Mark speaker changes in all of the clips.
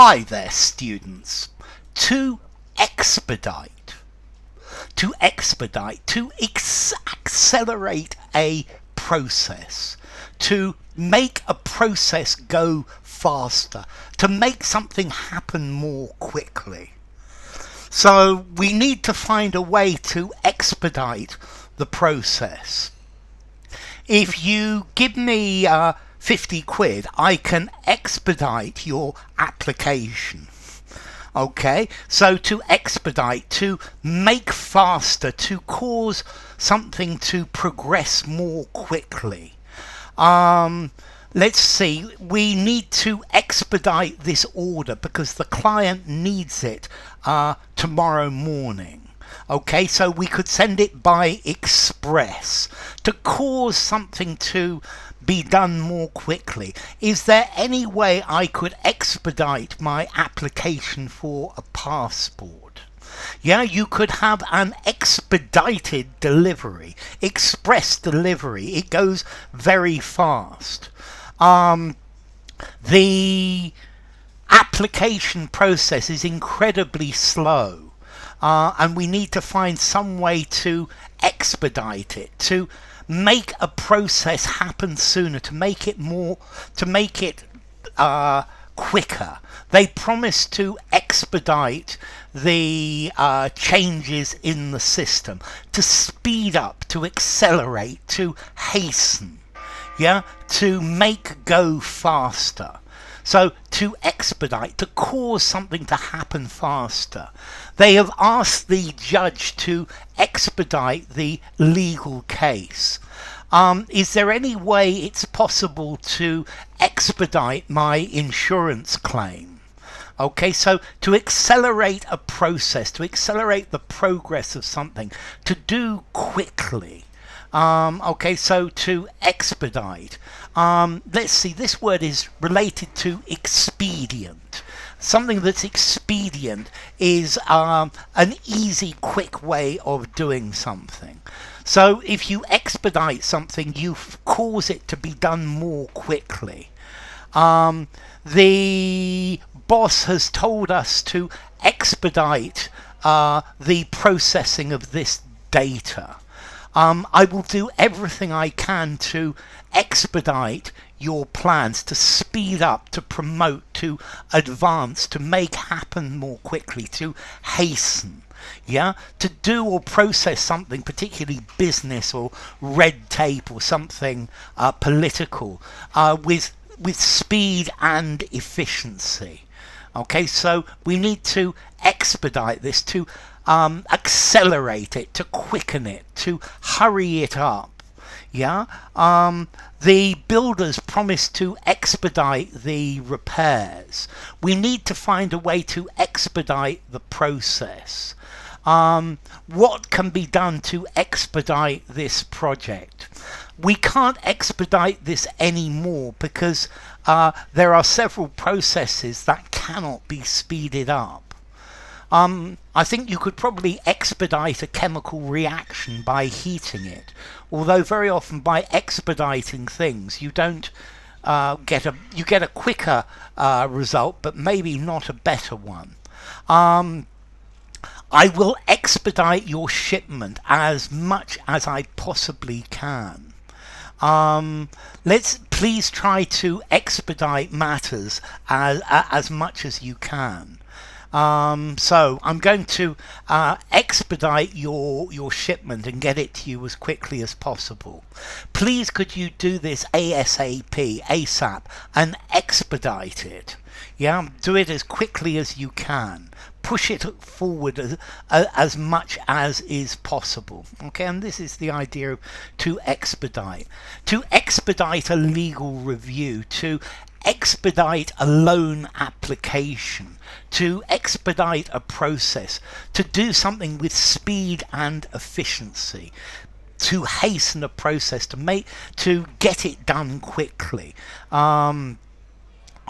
Speaker 1: Hi there, students. To expedite, to accelerate a process, to make a process go faster, to make something happen more quickly. So we need to find a way to expedite the process. If you give me 50 quid, I can expedite your application. Okay, so to expedite, to make faster, to cause something to progress more quickly. Let's see, we need to expedite this order because the client needs it tomorrow morning. Okay, so we could send it by express to cause something to be done more quickly. Is there any way I could expedite my application for a passport? Yeah, you could have an expedited delivery, express delivery. It goes very fast. The application process is incredibly slow. And we need to find some way to expedite it, to make a process happen sooner, to make it quicker. They promise to expedite the changes in the system, to speed up, to accelerate, to hasten, yeah, to make go faster. So to expedite, to cause something to happen faster. They have asked the judge to expedite the legal case. Is there any way it's possible to expedite my insurance claim? Okay, so to accelerate a process, to accelerate the progress of something, to do quickly. Okay, so to expedite. Let's see, this word is related to expedient. Something that's expedient is an easy, quick way of doing something. So if you expedite something, you cause it to be done more quickly. The boss has told us to expedite the processing of this data. I will do everything I can to expedite your plans, to speed up, to promote, to advance, to make happen more quickly, to hasten, yeah, to do or process something, particularly business or red tape or something political, with speed and efficiency. Okay, so we need to expedite this, to accelerate it, to quicken it, to hurry it up. Yeah, the builders promised to expedite the repairs. We need to find a way to expedite the process. What can be done to expedite this project? We can't expedite this anymore because there are several processes that cannot be speeded up. I think you could probably expedite a chemical reaction by heating it, although very often by expediting things you don't get a quicker result, but maybe not a better one. I will expedite your shipment as much as I possibly can. Let's please try to expedite matters as much as you can. So I'm going to expedite your shipment and get it to you as quickly as possible. Please could you do this ASAP, and expedite it. Yeah, do it as quickly as you can. Push it forward as much as is possible. Okay, and this is the idea of to expedite. To expedite a legal review, to expedite a loan application, to expedite a process, to do something with speed and efficiency, to hasten a process, to get it done quickly.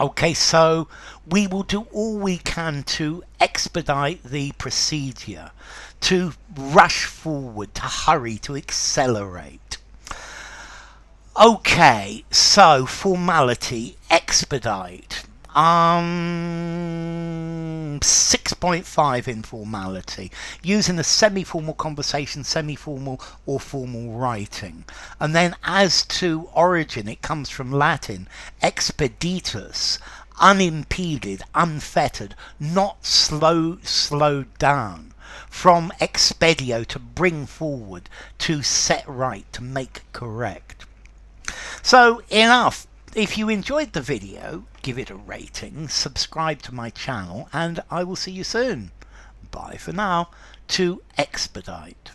Speaker 1: Okay, so we will do all we can to expedite the procedure, to rush forward, to hurry, to accelerate. Okay, so formality, expedite. 6.5 informality, using a semi-formal conversation, semi-formal or formal writing. And then as to origin, it comes from Latin expeditus, unimpeded, unfettered, not slowed down. From expedio, to bring forward, to set right, to make correct. So enough. If you enjoyed the video, give it a rating, subscribe to my channel, and I will see you soon. Bye for now. To Expedite.